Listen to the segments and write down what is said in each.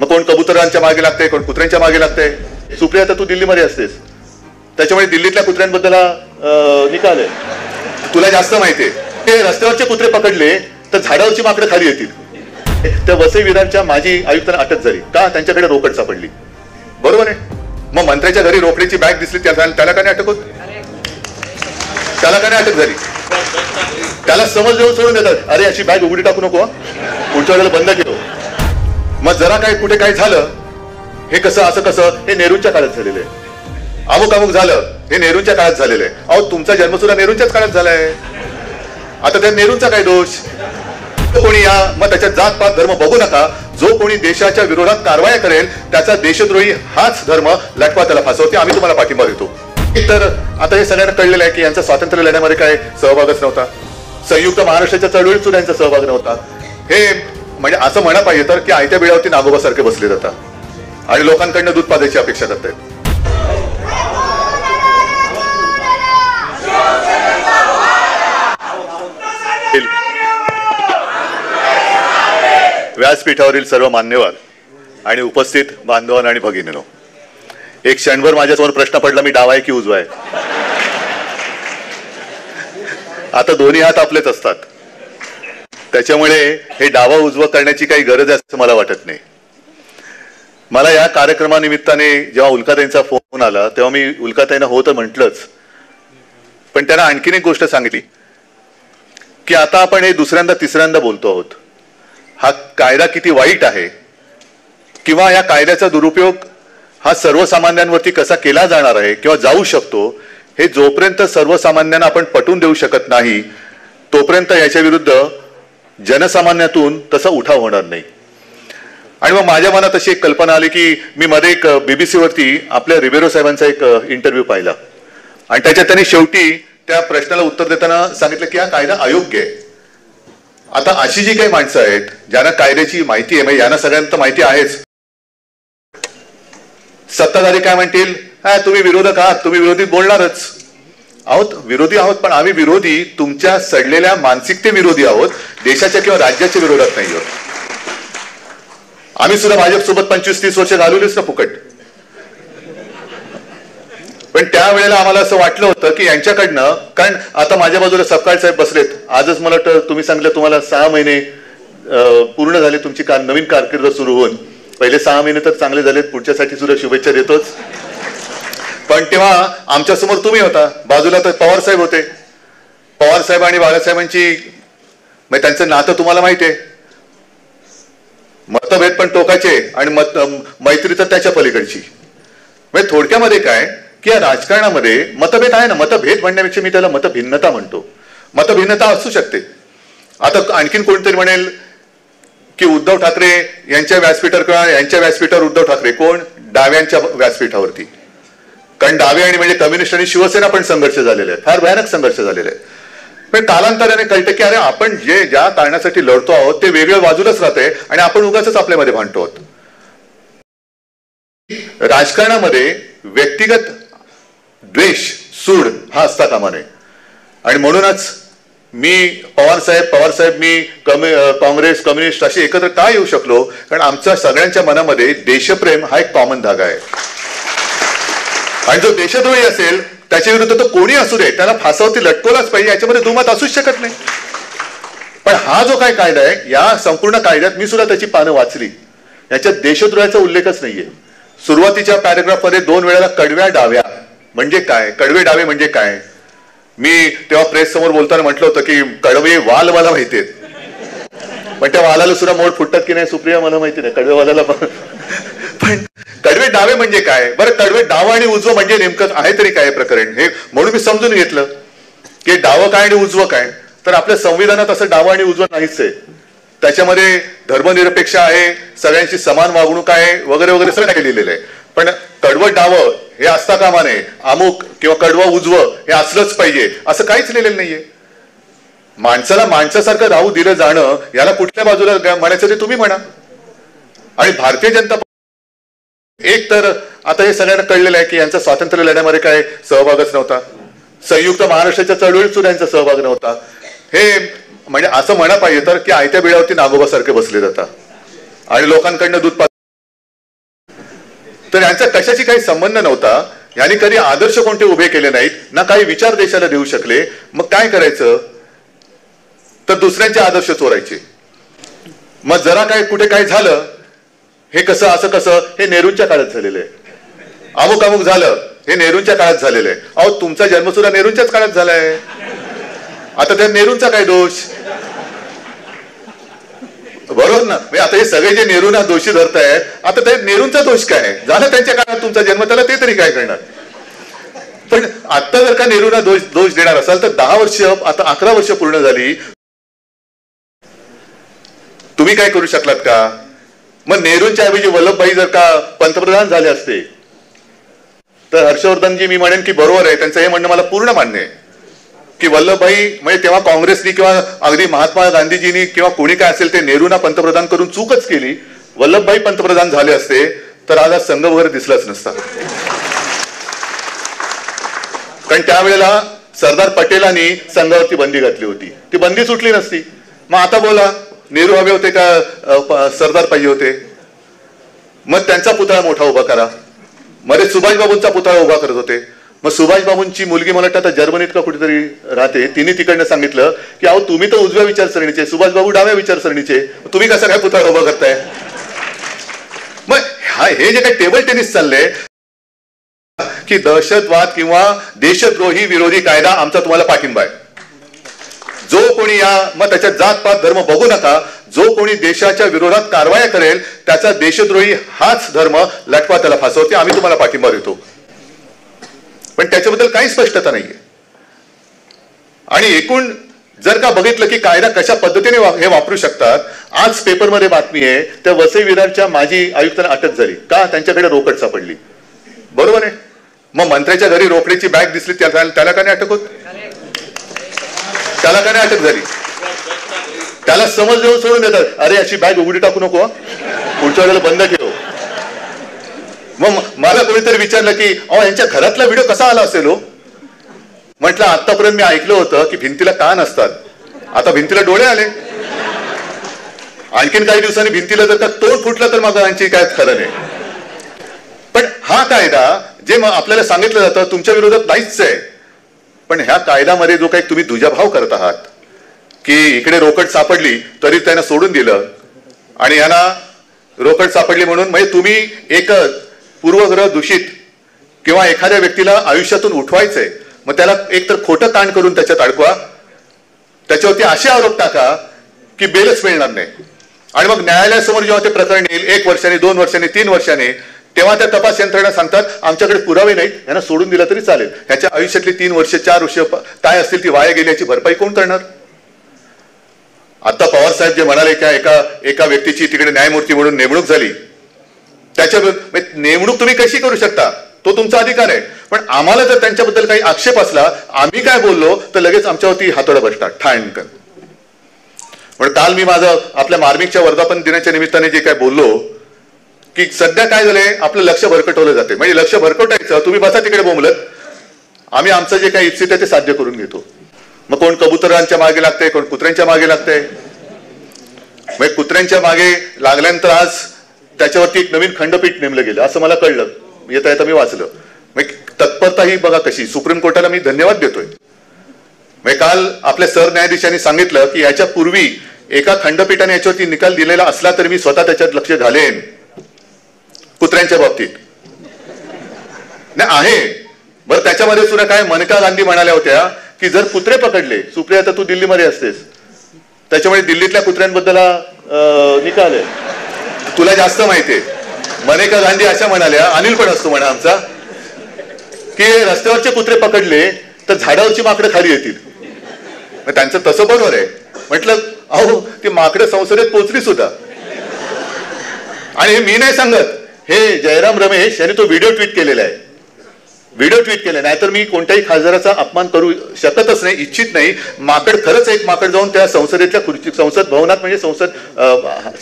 मग कोण कबुतरांच्या मागे लागते, कोण कुत्र्यांच्या मागे लागते. सुप्रिया, तर तू दिल्लीमध्ये असतेस, त्याच्यामुळे दिल्लीतल्या कुत्र्यांबद्दल निकाल आहे, तुला जास्त माहिती आहे. ते रस्त्यावरचे कुत्रे पकडले तर झाडावरची माकडं खाली येतील. त्या वसई विरारच्या माजी आयुक्तांना अटक झाली का? त्यांच्याकडे रोकड सापडली. बरोबर आहे. मग मंत्र्याच्या घरी रोकडीची बॅग दिसली, त्याला का नाही अटक होत? त्याला का नाही अटक झाली? त्याला समज देऊन सोडून देतात, अरे अशी बॅग उघडी टाकू नको, पुढच्या वेळेला बंद केलो. मग जरा काय कुठे काय झालं, हे कसं असं कसं, हे नेहरूंच्या काळात झालेलं आहे. अमुक अमुक झालं, हे नेहरूंच्या काळात झालेलं आहे. अहो, तुमचा जन्म सुद्धा नेहरूंच्याच काळात झालाय. आता त्या नेहरूंचा काय दोष? कोणी या, मग त्याच्यात जात पात धर्म बघू नका. जो कोणी देशाच्या विरोधात कारवाया करेल त्याचा देशद्रोही हाच धर्म लटवा, त्याला फासवते. आम्ही तुम्हाला पाठिंबा देतो. तर आता हे सगळ्यांना कळलेलं आहे की यांचा स्वातंत्र्य लढ्यामध्ये काय सहभागच नव्हता. संयुक्त महाराष्ट्राच्या चळवळीत सुद्धा यांचा सहभाग नव्हता. हे म्हणजे असं म्हणा पाहिजे तर की आयत्या बिळावरती नागोबासारखे बसले जातात आणि लोकांकडनं दूध पाजायची अपेक्षा करतायत. व्यासपीठावरील सर्व मान्यवर आणि उपस्थित बांधवांनो आणि भगिनींनो, एक क्षणभर माझ्यासमोर प्रश्न पडला, मी डावा आहे की उजवा आहे? आता दोन्ही हात आपलेच असतात, त्याच्यामुळे हे डावा उजवा करण्याची काही गरज आहे असं मला वाटत नाही. मला या कार्यक्रमानिमित्ताने जेव्हा उल्काताईंचा फोन आला तेव्हा मी उल्काताईंना हो तर म्हटलंच, पण त्यांना आणखीन एक गोष्ट सांगितली की आता आपण हे दुसऱ्यांदा तिसऱ्यांदा बोलतो आहोत. हा कायदा किती वाईट आहे किंवा या कायद्याचा दुरुपयोग हा सर्वसामान्यांवरती कसा केला जाणार आहे किंवा जाऊ शकतो, हे जोपर्यंत सर्वसामान्यांना आपण पटवून देऊ शकत नाही तोपर्यंत याच्या विरुद्ध जनसामान्यातून तसा उठाव होणार नाही. आणि मग माझ्या मनात अशी एक कल्पना आली की मी मध्ये एक BBC वरती आपल्या रिबेरो साहेबांचा एक इंटरव्ह्यू पाहिला आणि त्याच्यात त्यांनी शेवटी त्या प्रश्नाला उत्तर देताना सांगितलं की हा कायदा अयोग्य आहे. आता अशी जी काही माणसं आहेत ज्यांना कायद्याची माहिती आहे, म्हणजे यांना सगळ्यांना माहिती आहेच, सत्ताधारी काय म्हणतील, हा तुम्ही विरोधक आहात, तुम्ही विरोधी बोलणारच आहोत. विरोधी आहोत, पण आम्ही विरोधी तुमच्या सडलेल्या मानसिकते विरोधी आहोत, देशाच्या किंवा राज्याच्या विरोधात नाही आहोत. आम्ही सुद्धा भाजपसोबत 25-30 वर्ष घालवलीच ना फुकट. पण त्यावेळेला आम्हाला असं वाटलं होतं की यांच्याकडनं, कारण आता माझ्या बाजूला सपकाळ साहेब बसलेत, आजच मला तुम्ही सांगितलं तुम्हाला 6 महिने पूर्ण झाले तुमची नवीन कारकीर्द सुरू होऊन. पहिले 6 महिने तर चांगले झालेत, पुढच्यासाठी सुद्धा शुभेच्छा देतोच. पण तेव्हा आमच्या समोर तुम्ही होता, बाजूला तर पवार साहेब होते. पवार साहेब आणि बाळासाहेबांची म्हणजे त्यांचं नातं तुम्हाला माहिती आहे. मतभेद पण टोकाचे आणि मैत्री तर त्याच्या पलीकडची. म्हणजे थोडक्यामध्ये काय की या राजकारणामध्ये मतभेद आहे ना, मतभेद म्हणण्यापेक्षा मी त्याला मतभिन्नता म्हणतो. मतभिन्नता असू शकते. आता आणखीन कोणतरी म्हणेल की उद्धव ठाकरे यांच्या व्यासपीठावर किंवा यांच्या व्यासपीठावर उद्धव ठाकरे कोण, डाव्यांच्या व्यासपीठावरती. कारण डावे आणि म्हणजे कम्युनिस्ट आणि शिवसेना पण संघर्ष झालेला आहे, फार भयानक संघर्ष झालेला आहे. पण कालांतराने कळतं की अरे आपण ज्या कारणासाठी लढतो आहोत ते वेगळ्या बाजूलाच राहते आणि आपण उगाचच आपल्यामध्ये भांडतो आहोत. राजकारणामध्ये व्यक्तिगत द्वेष सूड हा असता कामा नये. आणि म्हणूनच मी पवार साहेब मी काँग्रेस कम्युनिस्ट असे एकत्र का येऊ शकलो, कारण आमच्या सगळ्यांच्या मनामध्ये देशप्रेम हा एक कॉमन धागा आहे. आणि जो देशद्रोही असेल त्याच्या विरुद्ध तो कोणी असू दे त्याला फासावरती लटकवलाच पाहिजे, याच्यामध्ये दुमत असूच शकत नाही. पण हा जो काय कायदा आहे, या संपूर्ण कायद्यात मी सुद्धा त्याची पानं वाचली, याच्यात देशद्रोहाचा उल्लेखच नाहीये. सुरुवातीच्या पॅरेग्राफ मध्ये 2 वेळेला कडव्या डाव्या म्हणजे काय, कडवे डावे म्हणजे काय. मी तेव्हा प्रेस समोर बोलताना म्हटलं होतं की कडवे वाल मला माहिती आहेत, पण त्या वालाला सुद्धा मोड फुटतात की नाही सुप्रिया मला माहिती नाही, कडवे वालाला पण कडवे डावे म्हणजे काय. बरं, कडवे डावा आणि उजवं म्हणजे नेमकं आहे तरी काय प्रकरण, हे म्हणून मी समजून घेतलं की डावं काय आणि उजवं काय. तर आपल्या संविधानात असं डावं आणि उजवं नाहीच आहे. त्याच्यामध्ये धर्मनिरपेक्ष आहे, सगळ्यांची समान वागणूक आहे वगैरे वगैरे सगळं काही लिहिलेलं आहे. पण कडवं डावं हे असता कामा नये, अमुक किंवा कडवं उजवं हे असलंच पाहिजे असं काहीच लिहिलेलं नाहीये. माणसाला माणसासारखं राहू दिलं जाणं याला कुठल्या बाजूला म्हणायचं ते तुम्ही म्हणा. आणि भारतीय जनता एक तर आता हे सगळ्यांना कळलेलं आहे की यांचा स्वातंत्र्य लढ्यामध्ये काय सहभागच नव्हता. संयुक्त महाराष्ट्राच्या चळवळीत सुद्धा यांचा सहभाग नव्हता. हे म्हणजे असं म्हणा पाहिजे तर की आयत्या बिळावरती नागोबासारखे बसले जातात आणि लोकांकडनं दूध तर यांचा कशाशी काही संबंध नव्हता. यांनी कधी आदर्श कोणते उभे केले नाहीत, ना काही विचार देशाला देऊ शकले. मग काय करायचं, तर दुसऱ्यांचे आदर्श चोरायचे. मग जरा काय कुठे काय झालं, हे कसं असं कसं, हे नेहरूंच्या काळात झालेलं आहे. अमुक अमुक झालं, हे नेहरूंच्या काळात झालेलं आहे. अहो तुमचा जन्म सुद्धा नेहरूंच्याच काळात झालाय. आता त्या नेहरूंचा काय दोष, बरोबर ना. आता हे सगळे जे नेहरूंना दोषी धरतायत, आता त्या नेहरूंचा दोष काय झाला, त्यांच्या काळात तुमचा जन्म, त्याला ते तरी काय करणार. पण आता जर का नेहरूंना दोष देणार असाल तर 10 वर्ष, आता 11 वर्ष पूर्ण झाली, तुम्ही काय करू शकलात का. मग नेहरूंच्या ऐवजी वल्लभभाई जर का पंतप्रधान झाले असते तर हर्षवर्धनजी मी म्हणेन की बरोबर आहे, त्यांचं हे म्हणणं मला पूर्ण मान्य आहे की वल्लभभाई म्हणजे तेव्हा काँग्रेसनी किंवा अगदी महात्मा गांधीजींनी किंवा कोणी काय असेल ते नेहरूंना पंतप्रधान करून चूकच केली. वल्लभभाई पंतप्रधान झाले असते तर आज संघ वगैरे दिसलाच नसता. कारण त्यावेळेला सरदार पटेलांनी संघावरती बंदी घातली होती, ती बंदी सुटली नसती. मग आता बोला, नेहरू हवे होते का सरदार पाहिजे होते. मग त्यांचा पुतळा मोठा उभा करा. मध्ये सुभाषबाबूंचा पुतळा उभा करत होते. मग सुभाषबाबूंची मुलगी मला वाटतं आता जर्मनीत का कुठेतरी राहते, तिने तिकडनं सांगितलं की अहो तुम्ही तर उजव्या विचारसरणीचे, सुभाषबाबू डाव्या विचारसरणीचे, तुम्ही कसा काय पुतळा उभा करताय. मग हे जे काही टेबल टेनिस चाललंय की दहशतवाद किंवा देशद्रोही विरोधी कायदा आमचा तुम्हाला पाठिंबा आहे. जो कोणी मग त्याच्या जात पात धर्म बघू नका, जो कोणी देशाच्या विरोधात कारवाया करेल त्याचा देशद्रोही हाच धर्म लटवा, त्याला फासवते, आम्ही तुम्हाला पाठिंबा देतो. पण त्याच्याबद्दल काही स्पष्टता नाहीये. आणि एकूण जर का बघितलं की कायदा कशा पद्धतीने हे वापरू शकतात, आज पेपरमध्ये बातमी आहे त्या वसई विरारच्या माजी आयुक्तांना अटक झाली का, त्यांच्याकडे रोकड सापडली. बरोबर आहे. मग मंत्र्याच्या घरी रोकडीची बॅग दिसली, त्याला का नाही अटक होत, त्याला का नाही अटक झाली. त्याला समज देऊन सोडून देतात, अरे अशी बॅग उघडी टाकू नको, पुढच्या वेळेला बंद ठेव. मग मला कोणीतरी विचारलं की अहो यांच्या घरातला व्हिडिओ कसा आला असेल हो. म्हटलं आतापर्यंत मी ऐकलं होतं की भिंतीला कान असतात, आता भिंतीला डोळे आले. आणखीन काही दिवसांनी भिंतीला जर का तोंड फुटलं तर मग यांची काय खरं नाही. पण हा कायदा जे आपल्याला सांगितलं जातं तुमच्या विरोधात नाहीच आहे. पण ह्या कायद्यामध्ये जो काही तुम्ही दुजाभाव करत आहात की इकडे रोकड सापडली तरी त्यांना सोडून दिलं, आणि यांना रोकड सापडली म्हणून म्हणजे तुम्ही एक पूर्वग्रह दूषित किंवा एखाद्या व्यक्तीला आयुष्यातून उठवायचंय, मग त्याला एकतर खोटं कांड करून त्याच्यात अडकवा, त्याच्यावरती असे आरोप टाका की बेलच मिळणार नाही. आणि मग न्यायालयासमोर जेव्हा ते प्रकरण येईल 1 वर्षाने 2 वर्षाने 3 वर्षाने, तेव्हा त्या तपास यंत्रणा सांगतात आमच्याकडे पुरावे नाहीत, यांना सोडून दिलं तरी चालेल. ह्याच्या आयुष्यातली 3 वर्ष 4 वर्ष काय असतील ती वाया गेल्याची भरपाई कोण करणार. आता पवार साहेब जे म्हणाले की एका व्यक्तीची तिकडे न्यायमूर्ती म्हणून नेमणूक झाली, त्याच्या नेमणूक तुम्ही कशी करू शकता, तो तुमचा अधिकार आहे. पण आम्हाला जर त्यांच्याबद्दल काही आक्षेप असला, आम्ही काय बोललो तर लगेच आमच्यावरती हातोडा बसतात ठाणकन. पण काल मी माझं आपल्या मार्मिकच्या वर्धापन दिनाच्या निमित्ताने जे काय बोललो की सध्या काय झालंय, आपलं लक्ष भरकटवलं जाते. म्हणजे लक्ष भरकटायचं, तुम्ही बसा तिकडे बोंबलत, आम्ही आमचं जे काही इप्सित आहे ते साध्य करून घेतो. मग कोण कबुतरांच्या मागे लागतंय, कोण कुत्र्यांच्या मागे लागतंय. मग कुत्र्यांच्या मागे लागल्यानंतर आज त्याच्यावरती एक नवीन खंडपीठ नेमलं गेलं असं मला कळलं, येता येता मी वाचलं. मग तत्परता ही बघा कशी, सुप्रीम कोर्टाला मी धन्यवाद देतोय. मग काल आपल्या सरन्यायाधीशांनी सांगितलं की याच्या पूर्वी एका खंडपीठाने याच्यावरती निकाल दिलेला असला तरी मी स्वतः त्याच्यात लक्ष घालेन. कुत्र्यांच्या बाबतीत नाही आहे बरं. त्याच्यामध्ये सुद्धा काय मेनका गांधी म्हणाल्या होत्या की जर कुत्रे पकडले, सुप्रिया आता तू दिल्लीमध्ये असतेस, त्याच्यामुळे दिल्लीतल्या कुत्र्यांबद्दल निकाल आहे, तुला जास्त माहिती आहे. मेनका गांधी अशा म्हणाल्या, अनिल पण असतो म्हणा आमचा, की रस्त्यावरचे कुत्रे पकडले तर झाडावरची माकडं खाली येतील. मग त्यांचं तसं बरोबर आहे. म्हटलं अहो ती माकडं संसदेत पोहोचली सुद्धा. आणि हे मी नाही सांगत, हे जयराम रमेश यांनी तो व्हिडिओ ट्विट केलेला आहे. व्हिडिओ ट्विट केले, नाहीतर मी कोणत्याही खासदाराचा अपमान करू शकतच नाही, इच्छित नाही. माकड खरंच एक माकड जाऊन त्या संसदेतल्या खुर्ची, संसद भवनात म्हणजे संसद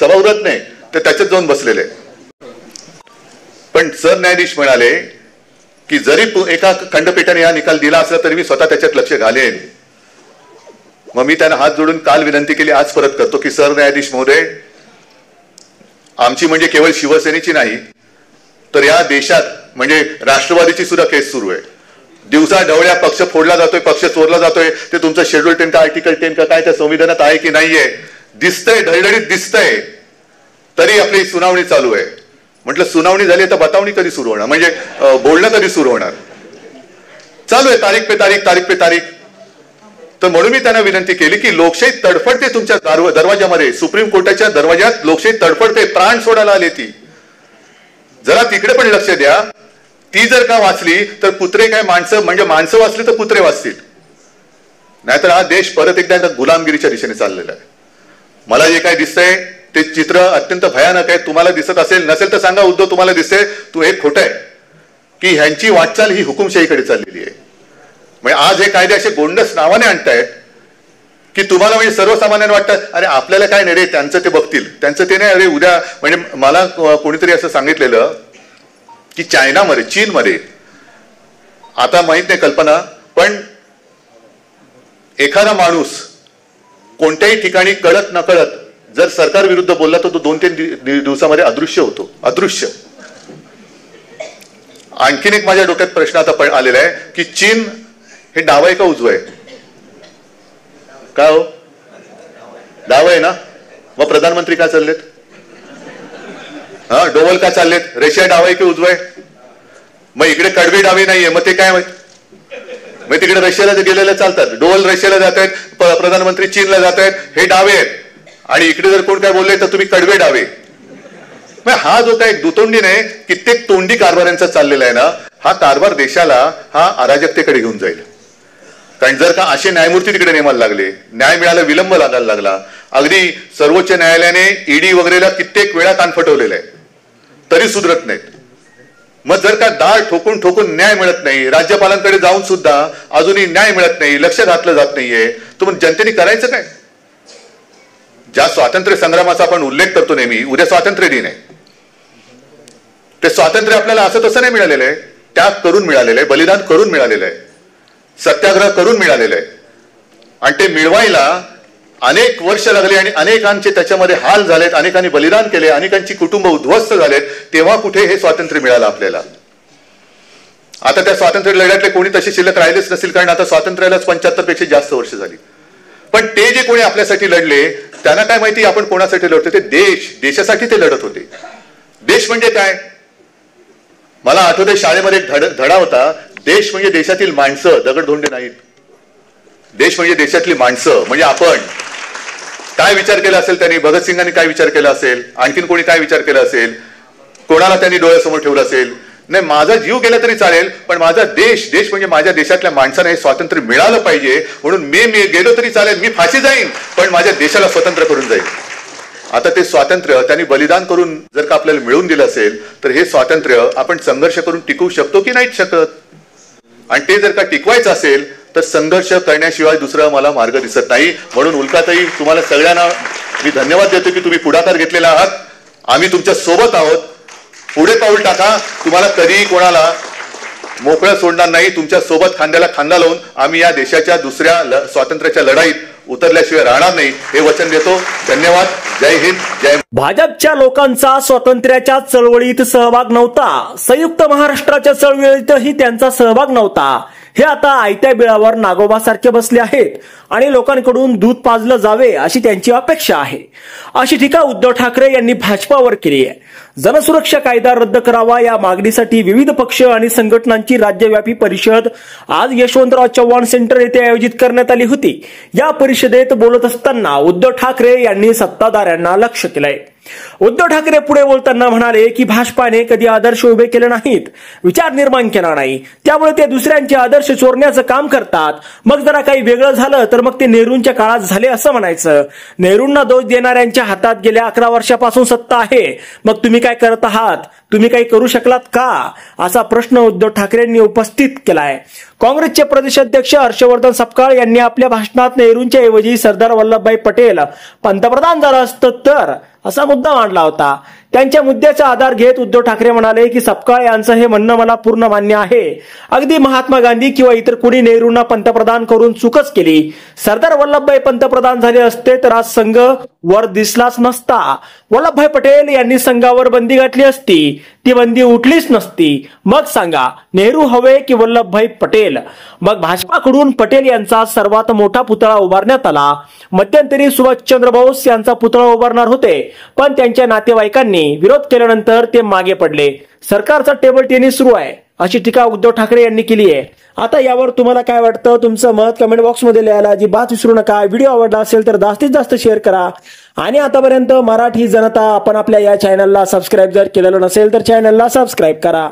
सभागृहात नाही तर त्याच्यात जाऊन बसलेले. पण सरन्यायाधीश म्हणाले की जरी एका खंडपीठाने हा निकाल दिला असला तरी मी स्वतः त्याच्यात लक्ष घालेन. मग मी त्यांना हात जोडून काल विनंती केली, आज परत करतो की सरन्यायाधीश महोदय, आमची म्हणजे केवळ शिवसेनेची नाही तर या देशात म्हणजे राष्ट्रवादीची सुद्धा केस सुरू आहे. दिवसा ढवळ्या पक्ष फोडला जातोय, पक्ष चोरला जातोय. ते तुमचं शेड्यूल 10 का आर्टिकल 10 का काय त्या संविधानात आहे की नाहीये दिसतंय, ढळढळीत दिसतंय. तरी आपली सुनावणी चालू आहे. म्हटलं सुनावणी झाली तर बतावणी कधी सुरू होणार, म्हणजे बोलणं कधी सुरू होणार. चालू आहे तारीख पे तारीख. तर म्हणून मी त्यांना विनंती केली की लोकशाही तडफडते तुमच्या दरवाजामध्ये, सुप्रीम कोर्टाच्या दरवाजात लोकशाही तडफडते, प्राण सोडायला आले ती. जरा तिकडे पण लक्ष द्या. ती जर का वाचली तर कुत्रे काय माणसं, म्हणजे माणसं वाचली तर कुत्रे वाचतील. नाहीतर हा देश परत एकदा गुलामगिरीच्या दिशेने चाललेला आहे. मला जे काय दिसतंय ते चित्र अत्यंत भयानक आहे. तुम्हाला दिसत असेल, नसेल तर सांगा उद्धव तुम्हाला दिसतंय. तू हे खोटं आहे की ह्यांची वाटचाल ही हुकुमशाहीकडे चाललेली आहे. म्हणजे आज हे कायदे असे गोंडस नावाने आणतायत की तुम्हाला म्हणजे सर्वसामान्यांना वाटतं अरे आपल्याला काय नाही रे, त्यांचं ते बघतील, त्यांचं ते नाही. अरे उद्या म्हणजे मला कोणीतरी असं सांगितलेलं की चायनामध्ये, चीनमध्ये, आता माहित नाही कल्पना, पण एखादा माणूस कोणत्याही ठिकाणी कळत नकळत जर सरकार विरुद्ध बोलला तर तो 2-3 दिवसामध्ये अदृश्य होतो. अदृश्य. आणखीन एक माझ्या डोक्यात प्रश्न आता आलेला आहे की चीन हे डाव आहे का उजवं आहे? काय हो, डाव आहे ना. मग प्रधानमंत्री काय चाललेत? हा, डोवल का चाललेत? रशिया डाव आहे की उजवं आहे? मग इकडे कडवी डावी नाहीये, मग ते काय? मग तिकडे रशियाला गेलेले चालतात, डोवल रशियाला जात आहेत, प्रधानमंत्री चीनला जात आहेत, हे डावे आहेत. आणि इकडे जर कोण काय बोलले तर तुम्ही कडवे डावे. हा जो काय दुतोंडी नाही, कित्येक तोंडी कारभारांचा चाललेला आहे ना, हा कारभार देशाला हा अराजकतेकडे घेऊन जाईल. कारण जर का असे न्यायमूर्ती तिकडे नेमायला लागले, न्याय मिळायला विलंब लागायला लागला. अगदी सर्वोच्च न्यायालयाने ईडी वगैरेला कित्येक वेळा कान फटवलेलं आहे, तरी सुधरत नाहीत. मग जर का दाळ ठोकून ठोकून न्याय मिळत नाही, राज्यपालांकडे जाऊन सुद्धा अजूनही न्याय मिळत नाही, लक्ष घातलं जात नाहीये, तर मग जनतेने करायचं काय? ज्या स्वातंत्र्य संग्रामाचा आपण उल्लेख करतो नेहमी, उद्या स्वातंत्र्य दिन आहे. ते स्वातंत्र्य आपल्याला असं तसं नाही मिळालेलं आहे, त्याग करून मिळालेलं आहे, बलिदान करून मिळालेलं आहे, सत्याग्रह करून मिळालेलं आहे. आणि ते मिळवायला अनेक वर्ष लागली आणि अनेकांचे त्याच्यामध्ये हाल झालेत, अनेकांनी बलिदान केले, अनेकांची कुटुंब उद्ध्वस्त झालेत. तेव्हा कुठे हे स्वातंत्र्य मिळालं आपल्याला? आता त्या स्वातंत्र्य लढ्यातले कोणी तसे शिल्लक राहिलेच नसेल, कारण आता स्वातंत्र्यालाच 75 पेक्षा जास्त वर्ष झाली. पण ते जे कोणी आपल्यासाठी लढले त्यांना काय माहिती आपण कोणासाठी लढतो? ते देशासाठी ते लढत होते. देश म्हणजे काय? मला आठवते शाळेमध्ये एक धडा होता, देश म्हणजे देशातील माणसं, दगडधोंडे नाहीत. देश म्हणजे देशातली माणसं. म्हणजे आपण काय विचार केला असेल त्यांनी, भगतसिंगांनी काय विचार केला असेल, आणखीन कोणी काय विचार केला असेल, कोणाला त्यांनी डोळ्यासमोर ठेवलं असेल? नाही, माझा जीव गेला तरी चालेल, पण माझा देश म्हणजे माझ्या देशातल्या माणसांना हे स्वातंत्र्य मिळालं पाहिजे, म्हणून मी गेलो तरी चालेल, मी फाशी जाईन, पण माझ्या देशाला स्वतंत्र करून जाईल. आता ते स्वातंत्र्य त्यांनी बलिदान करून जर का आपल्याला मिळवून दिलं असेल तर हे स्वातंत्र्य आपण संघर्ष करून टिकवू शकतो की नाही शकत? आणि ते जर का टिकवायचं असेल तर संघर्ष करण्याशिवाय दुसरा मला मार्ग दिसत नाही. म्हणून उल्काताई, तुम्हाला सगळ्यांना मी धन्यवाद देतो की तुम्ही पुढाकार घेतलेला आहात. आम्ही तुमच्या सोबत आहोत. पुढे पाऊल टाका. तुम्हाला कधीही कोणाला मोकळं सोडणार नाही. तुमच्या सोबत खांद्याला खांदा लावून आम्ही या देशाच्या दुसऱ्या स्वातंत्र्याच्या लढाईत उतरल्याशिवाय राहणार नाही, हे वचन देतो. धन्यवाद. जय हिंद, जय. भाजपच्या लोकांचा स्वातंत्र्याच्या चळवळीत सहभाग नव्हता. संयुक्त महाराष्ट्राच्या चळवळीतही त्यांचा सहभाग नव्हता. हे आता आयत्या बिळावर नागोबासारखे बसले आहेत आणि लोकांकडून दूध पाजलं जावे अशी त्यांची अपेक्षा आहे. अशी टीका उद्धव ठाकरे यांनी भाजपावर केली आहे. जनसुरक्षा कायदा रद्द करावा या मागणीसाठी विविध पक्ष आणि संघटनांची राज्यव्यापी परिषद आज यशवंतराव चव्हाण सेंटर येथे आयोजित करण्यात आली होती. या परिषदेत बोलत असताना उद्धव ठाकरे यांनी सत्ताधाऱ्यांना लक्ष्य केलंय. उद्धव ठाकरे पुढे बोलताना म्हणाले की भाजपाने कधी आदर्श उभे केले नाहीत, विचार निर्माण केला नाही, त्यामुळे ते दुसऱ्यांचे आदर्श चोरण्याचं काम करतात. मग जरा काही वेगळं झालं तर मग ते नेहरूंच्या काळात झाले असं म्हणायचं. नेहरूंना दोष देणाऱ्यांच्या हातात गेल्या 11 वर्षापासून सत्ता आहे. मग तुम्ही काय करत आहात? तुम्ही काही करू शकलात का? असा प्रश्न उद्धव ठाकरेंनी उपस्थित केलाय. काँग्रेसचे प्रदेशाध्यक्ष हर्षवर्धन सपकाळ यांनी आपल्या भाषणात नेहरूंच्या ऐवजी सरदार वल्लभभाई पटेल पंतप्रधान झाला असतं तर असा मुद्दा मांडला होता. त्यांच्या मुद्द्याचा आधार घेत उद्धव ठाकरे म्हणाले की सपकाळ यांचं हे म्हणणं मला पूर्ण मान्य आहे. अगदी महात्मा गांधी किंवा इतर कुणी नेहरूंना पंतप्रधान करून चूकच केली. सरदार वल्लभभाई पंतप्रधान झाले असते तर आज संघ वर दिसलाच नसता. वल्लभभाई पटेल यांनी संघावर बंदी घातली असती, ती बंदी उठलीच नसती. मग सांगा नेहरू हवे की वल्लभभाई पटेल? मग भाजपाकडून पटेल यांचा सर्वात मोठा पुतळा उभारण्यात आला. मध्यंतरी सुभाषचंद्र बोस यांचा पुतळा उभारणार होते, पण त्यांच्या नातेवाईकांनी विरोध केल्यानंतर ते मागे पडले. सरकारचा टेबल टेनिस सुरू आहे अशी टीका उद्धव ठाकरे यांनी केली आहे. आता यावर तुम्हाला काय वाटतं? तुमचं मत कमेंट बॉक्समध्ये लिहायला अजिबात विसरू नका. व्हिडिओ आवडला असेल तर जास्तीत जास्त शेअर करा. आणि आतापर्यंत मराठी जनता आपण आपल्या या चॅनलला सबस्क्राईब जर केलेलं नसेल तर चॅनलला सबस्क्राईब करा.